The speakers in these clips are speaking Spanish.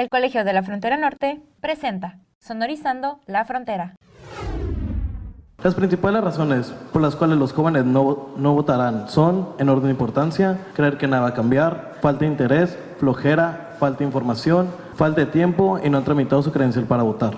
El Colegio de la Frontera Norte presenta Sonorizando la Frontera. Las principales razones por las cuales los jóvenes no votarán son, en orden de importancia, creer que nada va a cambiar, falta de interés, flojera, falta de información, falta de tiempo y no han tramitado su credencial para votar.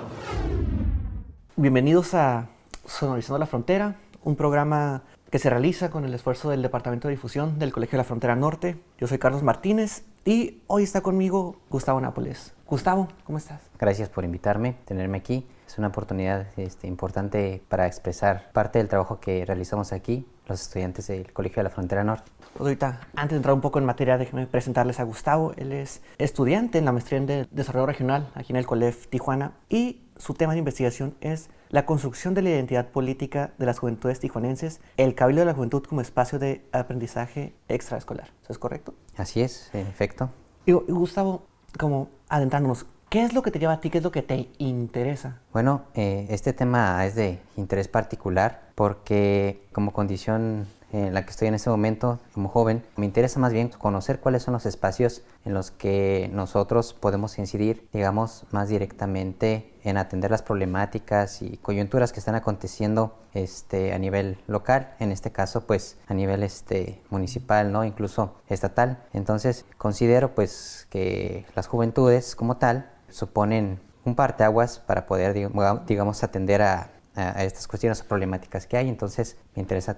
Bienvenidos a Sonorizando la Frontera, un programa que se realiza con el esfuerzo del Departamento de Difusión del Colegio de la Frontera Norte. Yo soy Carlos Martínez y hoy está conmigo Gustavo Nápoles. Gustavo, ¿cómo estás? Gracias por invitarme, tenerme aquí. Es una oportunidad importante para expresar parte del trabajo que realizamos aquí, los estudiantes del Colegio de la Frontera Norte. Pues ahorita, antes de entrar un poco en materia, déjenme presentarles a Gustavo. Él es estudiante en la maestría en Desarrollo Regional aquí en el COLEF Tijuana y su tema de investigación es la construcción de la identidad política de las juventudes tijuanenses, el Cabildo de la Juventud como espacio de aprendizaje extraescolar. ¿Eso es correcto? Así es, en efecto. Y Gustavo, como adentrándonos, ¿qué es lo que te lleva a ti? ¿Qué es lo que te interesa? Bueno, este tema es de interés particular porque como condición en la que estoy en este momento como joven, me interesa más bien conocer cuáles son los espacios en los que nosotros podemos incidir, digamos, más directamente en atender las problemáticas y coyunturas que están aconteciendo a nivel local, en este caso pues a nivel municipal, ¿no? Incluso estatal. Entonces considero pues que las juventudes como tal suponen un parteaguas para poder, digamos, atender a estas cuestiones o problemáticas que hay. Entonces me interesa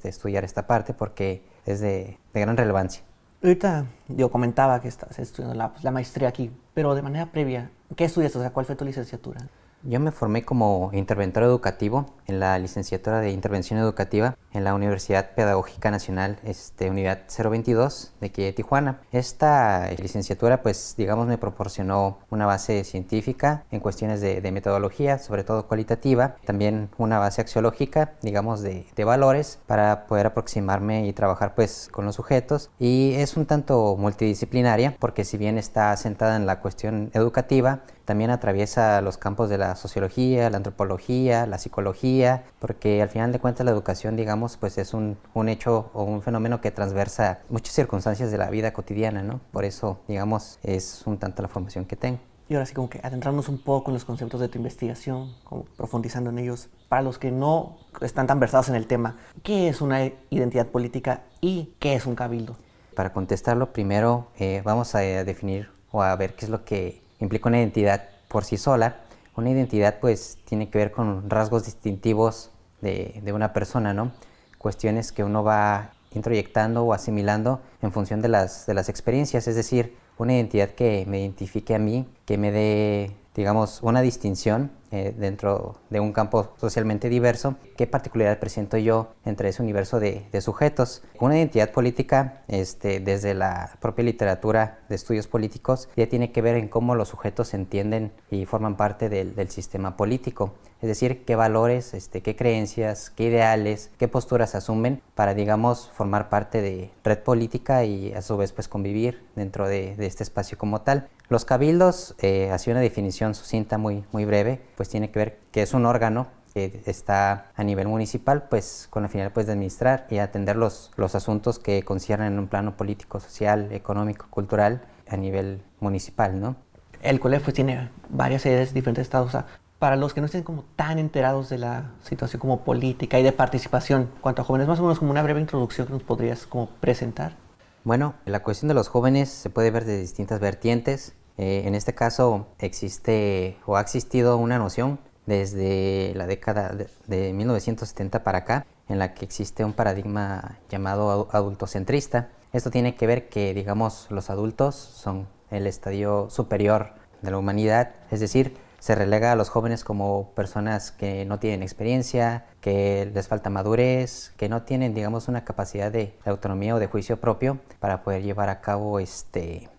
estudiar esta parte porque es de gran relevancia. Ahorita yo comentaba que estás estudiando la maestría aquí, pero de manera previa, ¿qué estudias? O sea, ¿cuál fue tu licenciatura? Yo me formé como interventor educativo en la licenciatura de Intervención Educativa en la Universidad Pedagógica Nacional, Unidad 022 de aquí de Tijuana. Esta licenciatura, pues, digamos, me proporcionó una base científica en cuestiones de metodología, sobre todo cualitativa, también una base axiológica, digamos, de valores para poder aproximarme y trabajar, pues, con los sujetos. Y es un tanto multidisciplinaria porque si bien está sentada en la cuestión educativa, también atraviesa los campos de la sociología, la antropología, la psicología, porque al final de cuentas la educación, digamos, pues es un hecho o un fenómeno que transversa muchas circunstancias de la vida cotidiana, ¿no? Por eso, digamos, es un tanto la formación que tengo. Y ahora sí como que adentrarnos un poco en los conceptos de tu investigación, como profundizando en ellos, para los que no están tan versados en el tema, ¿qué es una identidad política y qué es un cabildo? Para contestarlo, primero vamos a definir o a ver qué es lo que implica una identidad por sí sola. Una identidad pues tiene que ver con rasgos distintivos de una persona, ¿no? Cuestiones que uno va introyectando o asimilando en función de las experiencias, es decir, una identidad que me identifique a mí, que me dé, digamos, una distinción dentro de un campo socialmente diverso. ¿Qué particularidad presento yo entre ese universo de sujetos? Una identidad política, desde la propia literatura de estudios políticos, ya tiene que ver en cómo los sujetos se entienden y forman parte del sistema político. Es decir, qué valores, qué creencias, qué ideales, qué posturas asumen para, digamos, formar parte de red política y a su vez pues convivir dentro de este espacio como tal. Los cabildos, así una definición sucinta muy breve, pues tiene que ver que es un órgano que está a nivel municipal, pues con la finalidad pues de administrar y atender los asuntos que conciernen en un plano político, social, económico, cultural a nivel municipal, ¿no? El COLEF pues tiene varias sedes, diferentes estados. O sea, para los que no estén como tan enterados de la situación como política y de participación en cuanto a jóvenes, más o menos como una breve introducción que nos podrías como presentar. Bueno, la cuestión de los jóvenes se puede ver de distintas vertientes. En este caso existe o ha existido una noción desde la década de 1970 para acá, en la que existe un paradigma llamado adultocentrista. Esto tiene que ver que, digamos, los adultos son el estadio superior de la humanidad, es decir, se relega a los jóvenes como personas que no tienen experiencia, que les falta madurez, que no tienen, digamos, una capacidad de autonomía o de juicio propio para poder llevar a cabo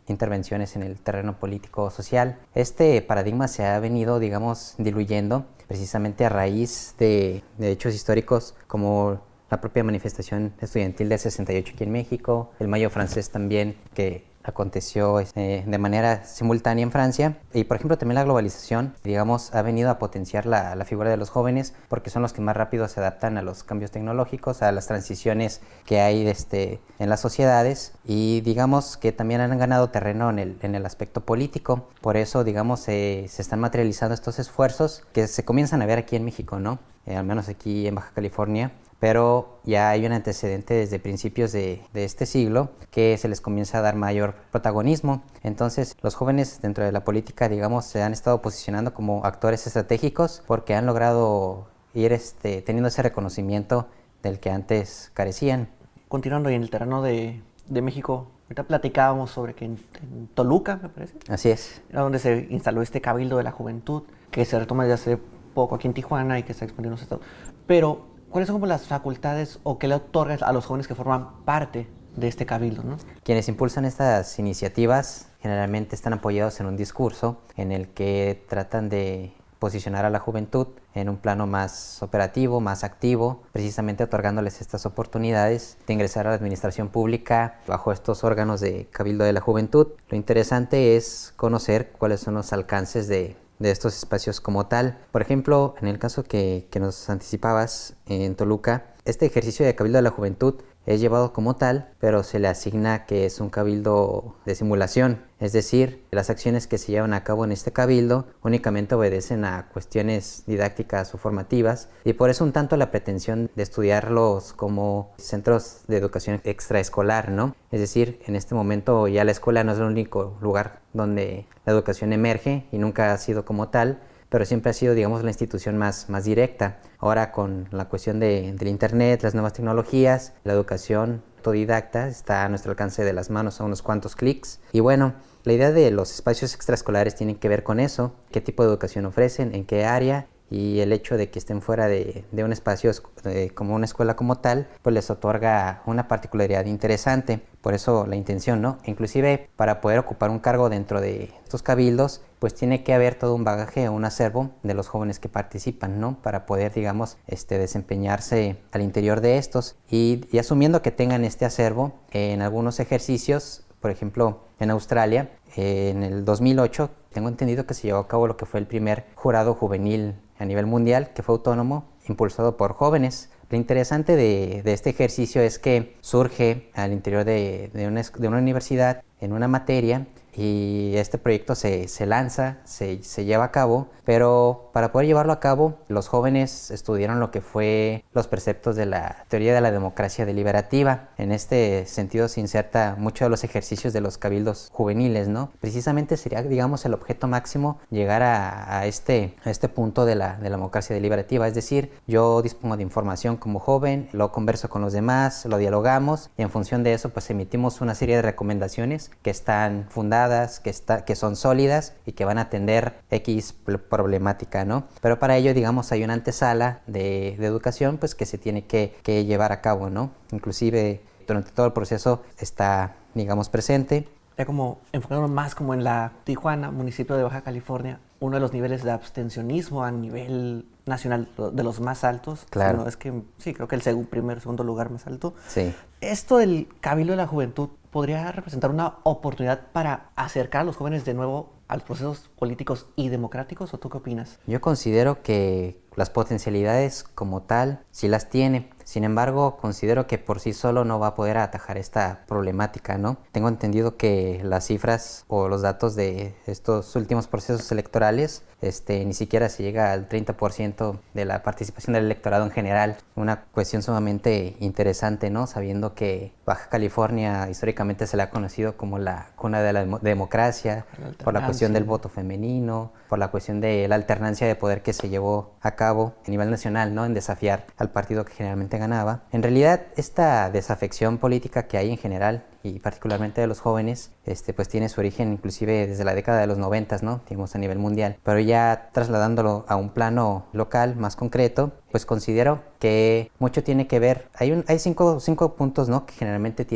intervenciones en el terreno político-social. Este paradigma se ha venido, digamos, diluyendo precisamente a raíz de hechos históricos como la propia manifestación estudiantil del 68 aquí en México, el Mayo francés también, que aconteció de manera simultánea en Francia. Y por ejemplo también la globalización, digamos, ha venido a potenciar la figura de los jóvenes porque son los que más rápido se adaptan a los cambios tecnológicos, a las transiciones que hay en las sociedades, y digamos que también han ganado terreno en el aspecto político. Por eso, digamos, se están materializando estos esfuerzos que se comienzan a ver aquí en México, ¿no? Al menos aquí en Baja California, pero ya hay un antecedente desde principios de este siglo que se les comienza a dar mayor protagonismo. Entonces los jóvenes dentro de la política, digamos, se han estado posicionando como actores estratégicos porque han logrado ir teniendo ese reconocimiento del que antes carecían. Continuando en el terreno de México, ahorita platicábamos sobre que en Toluca, me parece. Así es. Era donde se instaló este Cabildo de la Juventud, que se retoma desde hace poco aquí en Tijuana y que está expandiendo en los estados. Pero, ¿cuáles son como las facultades o qué le otorgas a los jóvenes que forman parte de este cabildo, ¿no? Quienes impulsan estas iniciativas generalmente están apoyados en un discurso en el que tratan de posicionar a la juventud en un plano más operativo, más activo, precisamente otorgándoles estas oportunidades de ingresar a la administración pública bajo estos órganos de Cabildo de la Juventud. Lo interesante es conocer cuáles son los alcances de estos espacios como tal. Por ejemplo, en el caso que nos anticipabas en Toluca, este ejercicio de Cabildo de la Juventud es llevado como tal, pero se le asigna que es un cabildo de simulación, es decir, las acciones que se llevan a cabo en este cabildo únicamente obedecen a cuestiones didácticas o formativas, y por eso un tanto la pretensión de estudiarlos como centros de educación extraescolar, ¿no? Es decir, en este momento ya la escuela no es el único lugar donde la educación emerge y nunca ha sido como tal, pero siempre ha sido, digamos, la institución más directa. Ahora con la cuestión del internet, las nuevas tecnologías, la educación autodidacta está a nuestro alcance de las manos a unos cuantos clics. Y bueno, la idea de los espacios extraescolares tiene que ver con eso, qué tipo de educación ofrecen, en qué área, y el hecho de que estén fuera de un espacio como una escuela como tal, pues les otorga una particularidad interesante. Por eso la intención, ¿no? Inclusive para poder ocupar un cargo dentro de estos cabildos, pues tiene que haber todo un bagaje o un acervo de los jóvenes que participan, ¿no? Para poder, digamos, desempeñarse al interior de estos. Y asumiendo que tengan este acervo, en algunos ejercicios, por ejemplo, en Australia, en el 2008, tengo entendido que se llevó a cabo lo que fue el primer jurado juvenil a nivel mundial, que fue autónomo, impulsado por jóvenes. Lo interesante de este ejercicio es que surge al interior de una universidad en una materia, y este proyecto se lanza, se lleva a cabo, pero para poder llevarlo a cabo, los jóvenes estudiaron lo que fue los preceptos de la teoría de la democracia deliberativa. En este sentido se inserta mucho de los ejercicios de los cabildos juveniles, ¿no? Precisamente sería, digamos, el objeto máximo llegar a este punto de la democracia deliberativa, es decir, yo dispongo de información como joven, lo converso con los demás, lo dialogamos, y en función de eso pues emitimos una serie de recomendaciones que están fundadas, que son sólidas y que van a atender X problemática, ¿no? Pero para ello, digamos, hay una antesala de educación pues que se tiene que llevar a cabo, ¿no? Inclusive durante todo el proceso está, digamos, presente. Ya como enfocándonos más como en la Tijuana, municipio de Baja California, uno de los niveles de abstencionismo a nivel nacional de los más altos. Claro. No, es que sí, creo que el segundo lugar más alto. Sí. Esto del Cabildo de la Juventud podría representar una oportunidad para acercar a los jóvenes de nuevo a los procesos políticos y democráticos, ¿o tú qué opinas? Yo considero que las potencialidades como tal sí las tiene. Sin embargo, considero que por sí solo no va a poder atajar esta problemática, ¿no? Tengo entendido que las cifras o los datos de estos últimos procesos electorales ni siquiera se llega al 30% de la participación del electorado en general. Una cuestión sumamente interesante, ¿no? Sabiendo que Baja California históricamente se le ha conocido como la cuna de la democracia, por la cuestión del voto femenino, por la cuestión de la alternancia de poder que se llevó a cabo a nivel nacional, ¿no? En desafiar al partido que generalmente ganaba. En realidad, esta desafección política que hay en general, y particularmente de los jóvenes, pues tiene su origen inclusive desde la década de los 90, ¿no? Digamos a nivel mundial. Pero ya trasladándolo a un plano local más concreto, pues considero que mucho tiene que ver. Hay cinco puntos, ¿no? Que generalmente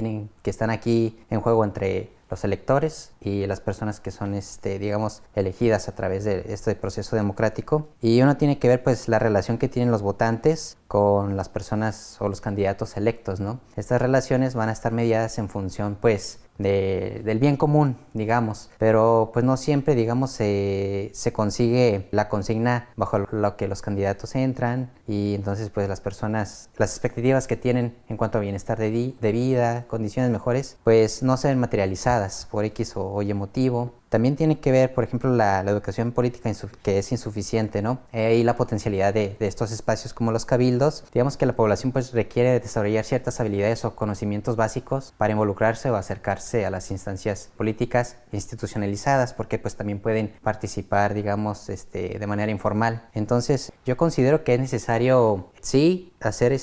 están aquí en juego entre los electores y las personas que son, digamos, elegidas a través de este proceso democrático. Y uno tiene que ver, pues, la relación que tienen los votantes con las personas o los candidatos electos, ¿no? Estas relaciones van a estar mediadas en función, pues, del bien común, digamos, pero pues no siempre, digamos, se consigue la consigna bajo lo que los candidatos entran, y entonces pues las personas, las expectativas que tienen en cuanto a bienestar de vida, condiciones mejores, pues no se ven materializadas por X o Y motivo. También tiene que ver, por ejemplo, la educación política que es insuficiente, ¿no? Y la potencialidad de estos espacios como los cabildos. Digamos que la población pues requiere desarrollar ciertas habilidades o conocimientos básicos para involucrarse o acercarse a las instancias políticas institucionalizadas, porque pues también pueden participar, digamos, de manera informal. Entonces, yo considero que es necesario, sí, hacer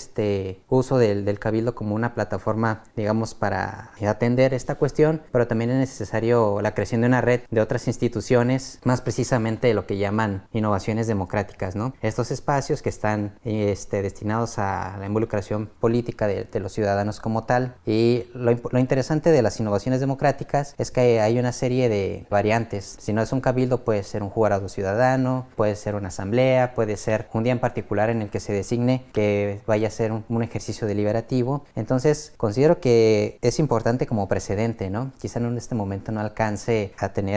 uso del cabildo como una plataforma, digamos, para atender esta cuestión, pero también es necesario la creación de una red de otras instituciones, más precisamente lo que llaman innovaciones democráticas, ¿no? Estos espacios que están destinados a la involucración política de los ciudadanos como tal. Y lo interesante de las innovaciones democráticas es que hay una serie de variantes. Si no es un cabildo, puede ser un jurado ciudadano, puede ser una asamblea, puede ser un día en particular en el que se designe que vaya a ser un ejercicio deliberativo. Entonces, considero que es importante como precedente, ¿no? Quizá en este momento no alcance a tener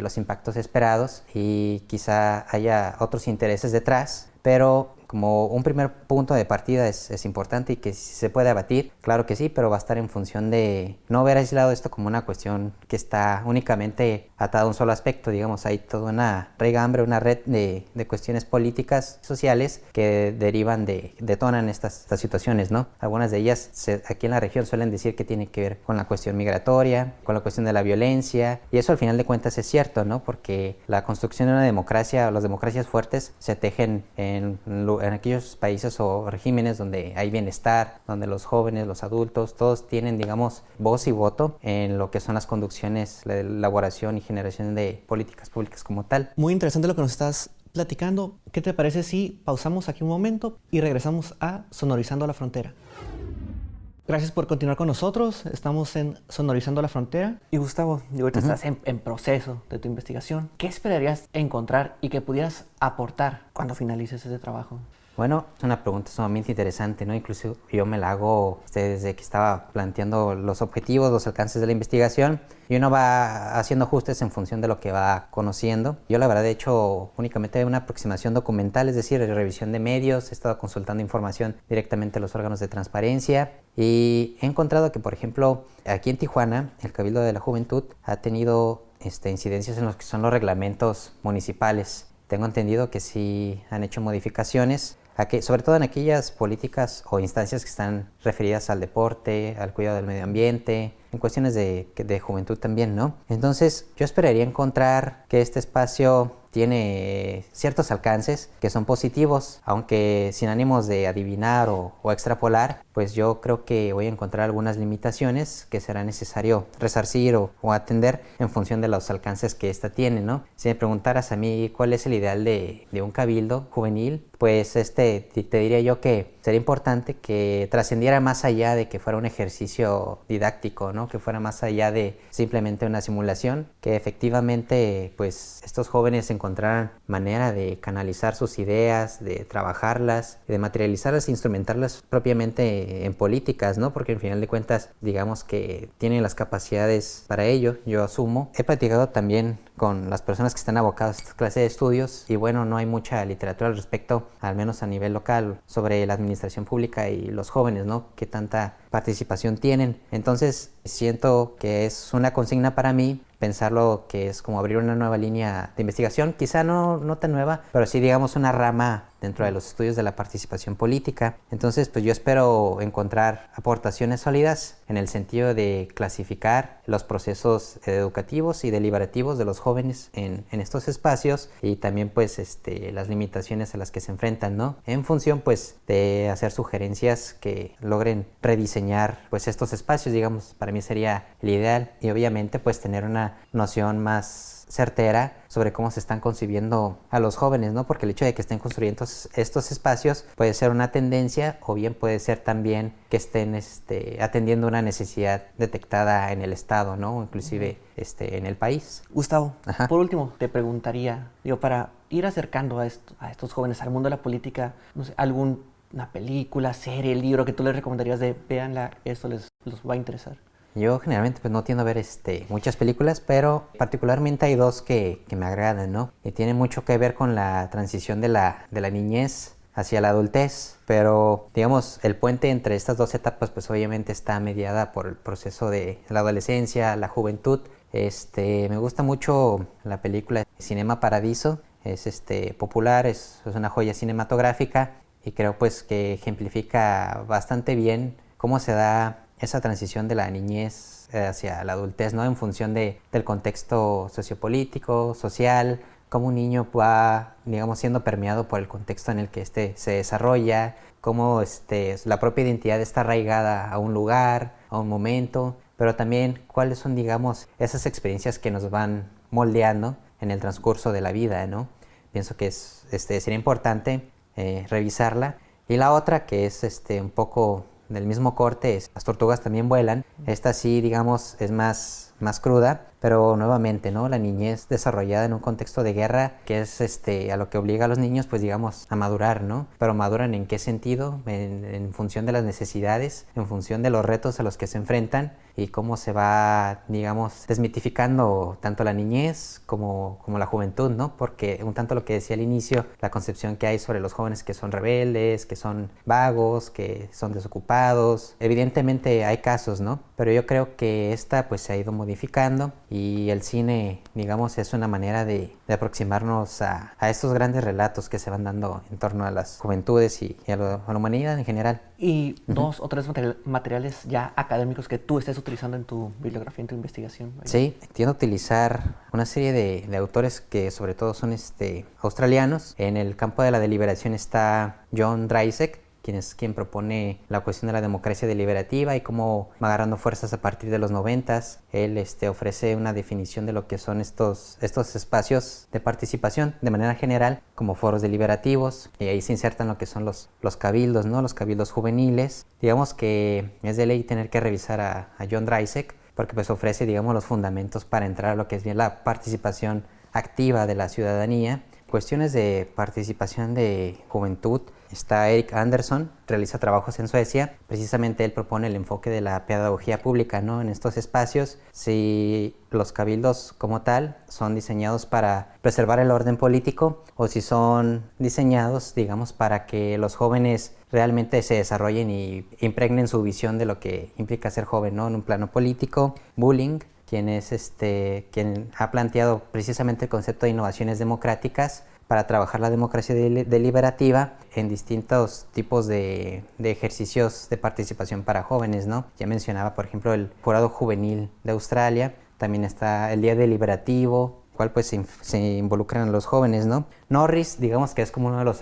los impactos esperados y quizá haya otros intereses detrás, pero como un primer punto de partida es importante, y que si se puede abatir, claro que sí, pero va a estar en función de no ver aislado esto como una cuestión que está únicamente atada a un solo aspecto. Digamos, hay toda una raigambre, una red de cuestiones políticas, sociales, que detonan estas situaciones, ¿no? Algunas de ellas aquí en la región suelen decir que tiene que ver con la cuestión migratoria, con la cuestión de la violencia, y eso al final de cuentas es cierto, ¿no? Porque la construcción de una democracia, o las democracias fuertes, se tejen en aquellos países o regímenes donde hay bienestar, donde los jóvenes, los adultos, todos tienen, digamos, voz y voto en lo que son las conducciones, la elaboración y generación de políticas públicas como tal. Muy interesante lo que nos estás platicando. ¿Qué te parece si pausamos aquí un momento y regresamos a Sonorizando la Frontera? Gracias por continuar con nosotros. Estamos en Sonorizando la Frontera. Y Gustavo, ahorita estás en proceso de tu investigación. ¿Qué esperarías encontrar y que pudieras aportar cuando finalices ese trabajo? Bueno, es una pregunta sumamente interesante, ¿no? Incluso yo me la hago desde que estaba planteando los objetivos, los alcances de la investigación, y uno va haciendo ajustes en función de lo que va conociendo. Yo la verdad he hecho únicamente una aproximación documental, es decir, revisión de medios, he estado consultando información directamente a los órganos de transparencia, y he encontrado que, por ejemplo, aquí en Tijuana, el Cabildo de la Juventud ha tenido incidencias en los que son los reglamentos municipales. Tengo entendido que sí han hecho modificaciones, sobre todo en aquellas políticas o instancias que están referidas al deporte, al cuidado del medio ambiente, en cuestiones de juventud también, ¿no? Entonces, yo esperaría encontrar que este espacio tiene ciertos alcances que son positivos, aunque sin ánimos de adivinar o extrapolar, pues yo creo que voy a encontrar algunas limitaciones que será necesario resarcir o atender en función de los alcances que ésta tiene, ¿no? Si me preguntaras a mí cuál es el ideal de un cabildo juvenil, pues te diría yo que sería importante que trascendiera más allá de que fuera un ejercicio didáctico, ¿no? Que fuera más allá de simplemente una simulación, que efectivamente pues estos jóvenes encontraran manera de canalizar sus ideas, de trabajarlas, de materializarlas e instrumentarlas propiamente en políticas, ¿no? Porque al final de cuentas, digamos que tienen las capacidades para ello, yo asumo. He platicado también con las personas que están abocadas a esta clase de estudios, y bueno, no hay mucha literatura al respecto, al menos a nivel local, sobre la administración pública y los jóvenes, ¿no? Qué tanta participación tienen. Entonces, siento que es una consigna para mí pensarlo, que es como abrir una nueva línea de investigación, quizá no tan nueva, pero sí, digamos, una rama dentro de los estudios de la participación política. Entonces, pues yo espero encontrar aportaciones sólidas en el sentido de clasificar los procesos educativos y deliberativos de los jóvenes en estos espacios, y también pues las limitaciones a las que se enfrentan, ¿no? En función pues de hacer sugerencias que logren rediseñar pues estos espacios, digamos, para mí sería el ideal, y obviamente pues tener una noción más certera sobre cómo se están concibiendo a los jóvenes, ¿no? Porque el hecho de que estén construyendo estos espacios puede ser una tendencia, o bien puede ser también que estén atendiendo una necesidad detectada en el Estado, ¿no? O inclusive en el país. Gustavo, Ajá. por último, te preguntaría, para ir acercando a estos jóvenes al mundo de la política, no sé, algún una película, serie, libro que tú les recomendarías de véanla, esto los va a interesar? Yo generalmente pues no tiendo a ver muchas películas, pero particularmente hay dos que me agradan, ¿no? Y tienen mucho que ver con la transición de la niñez hacia la adultez, pero digamos el puente entre estas dos etapas pues obviamente está mediada por el proceso de la adolescencia, la juventud. Me gusta mucho la película Cinema Paradiso, es popular, es una joya cinematográfica y creo pues que ejemplifica bastante bien cómo se da esa transición de la niñez hacia la adultez, ¿no? En función del contexto sociopolítico, social, cómo un niño va, digamos, siendo permeado por el contexto en el que se desarrolla, cómo la propia identidad está arraigada a un lugar, a un momento, pero también cuáles son, digamos, esas experiencias que nos van moldeando en el transcurso de la vida, ¿no? Pienso que sería importante revisarla. Y la otra, que es un poco del mismo corte, es Las tortugas también vuelan. Esta sí, digamos, es más cruda, pero nuevamente, ¿no? La niñez desarrollada en un contexto de guerra, que es a lo que obliga a los niños, pues digamos, a madurar, ¿no? Pero maduran ¿en qué sentido? En función de las necesidades, en función de los retos a los que se enfrentan y cómo se va, digamos, desmitificando tanto la niñez como la juventud, ¿no? Porque un tanto lo que decía al inicio, la concepción que hay sobre los jóvenes que son rebeldes, que son vagos, que son desocupados. Evidentemente hay casos, ¿no? Pero yo creo que esta pues se ha ido modificando y el cine, digamos, es una manera de aproximarnos a estos grandes relatos que se van dando en torno a las juventudes y a la humanidad en general. Y dos o tres materiales ya académicos que tú estés utilizando en tu bibliografía, en tu investigación. Sí, tiendo a utilizar una serie de autores que sobre todo son australianos. En el campo de la deliberación está John Dryzek, quien propone la cuestión de la democracia deliberativa y cómo va agarrando fuerzas a partir de los 90s. Él ofrece una definición de lo que son estos espacios de participación de manera general como foros deliberativos, y ahí se insertan lo que son los cabildos, ¿no? Los cabildos juveniles. Digamos que es de ley tener que revisar a John Dryzek porque pues ofrece, digamos, los fundamentos para entrar a lo que es bien la participación activa de la ciudadanía. Cuestiones de participación de juventud, está Erik Anderson, realiza trabajos en Suecia. Precisamente él propone el enfoque de la pedagogía pública, ¿no? En estos espacios, si los cabildos como tal son diseñados para preservar el orden político o si son diseñados, digamos, para que los jóvenes realmente se desarrollen y impregnen su visión de lo que implica ser joven, ¿no? En un plano político. Bulling, quien ha planteado precisamente el concepto de innovaciones democráticas para trabajar la democracia deliberativa en distintos tipos de ejercicios de participación para jóvenes, ¿no? Ya mencionaba, por ejemplo, el Jurado Juvenil de Australia, también está el Día Deliberativo, cual pues se involucran a los jóvenes, ¿no? Norris, digamos que es como uno de los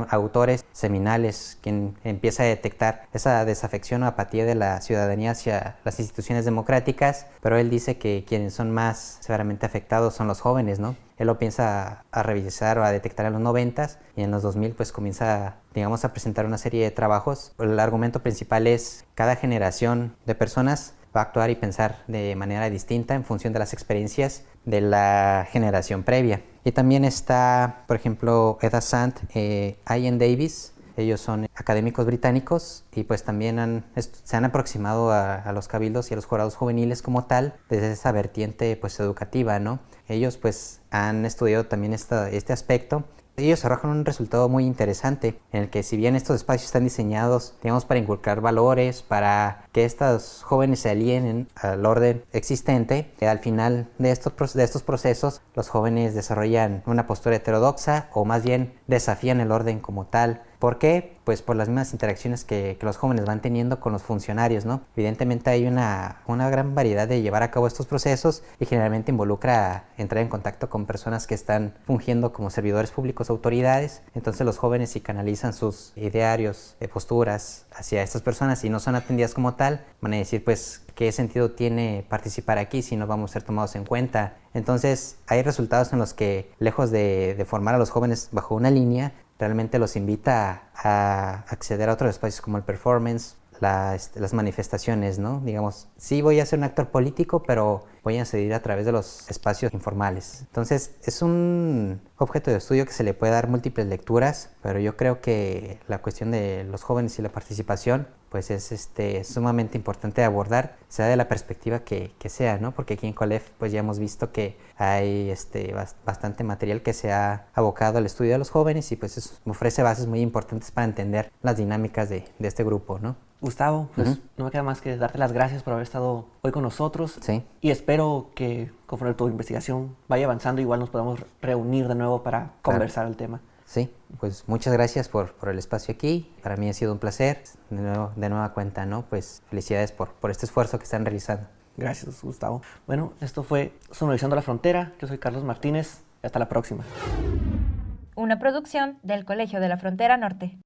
autores seminales, quien empieza a detectar esa desafección o apatía de la ciudadanía hacia las instituciones democráticas, pero él dice que quienes son más severamente afectados son los jóvenes, ¿no? Él lo piensa a revisar o a detectar en los 90s y en los 2000 pues comienza, digamos, a presentar una serie de trabajos. El argumento principal es cada generación de personas va a actuar y pensar de manera distinta en función de las experiencias de la generación previa. Y también está, por ejemplo, Eda Sant, Ian Davis. Ellos son académicos británicos y pues también se han aproximado a los cabildos y a los jurados juveniles como tal desde esa vertiente pues educativa, ¿no? Ellos pues han estudiado también este aspecto. Ellos arrojan un resultado muy interesante en el que si bien estos espacios están diseñados, digamos, para inculcar valores, para que estos jóvenes se alienen al orden existente, al final de estos procesos los jóvenes desarrollan una postura heterodoxa o más bien desafían el orden como tal. ¿Por qué? Pues por las mismas interacciones que los jóvenes van teniendo con los funcionarios, ¿no? Evidentemente hay una gran variedad de llevar a cabo estos procesos y generalmente involucra entrar en contacto con personas que están fungiendo como servidores públicos, autoridades. Entonces los jóvenes, si canalizan sus idearios, posturas hacia estas personas y no son atendidas como tal, van a decir pues ¿qué sentido tiene participar aquí si no vamos a ser tomados en cuenta? Entonces hay resultados en los que lejos de formar a los jóvenes bajo una línea, realmente los invita a acceder a otros espacios como el performance, las manifestaciones, ¿no? Digamos, sí voy a ser un actor político, pero voy a seguir a través de los espacios informales. Entonces, es un objeto de estudio que se le puede dar múltiples lecturas, pero yo creo que la cuestión de los jóvenes y la participación pues es sumamente importante de abordar, sea de la perspectiva que sea, ¿no? Porque aquí en COLEF pues ya hemos visto que hay bastante material que se ha abocado al estudio de los jóvenes y pues eso ofrece bases muy importantes para entender las dinámicas de este grupo, ¿no? Gustavo, pues no me queda más que darte las gracias por haber estado hoy con nosotros. Sí. Y espero que conforme tu investigación vaya avanzando, igual nos podamos reunir de nuevo para conversar el tema. Sí, pues muchas gracias por el espacio aquí. Para mí ha sido un placer. De nueva cuenta, ¿no? Pues felicidades por este esfuerzo que están realizando. Gracias, Gustavo. Bueno, esto fue Sonorizando la Frontera. Yo soy Carlos Martínez. Hasta la próxima. Una producción del Colegio de la Frontera Norte.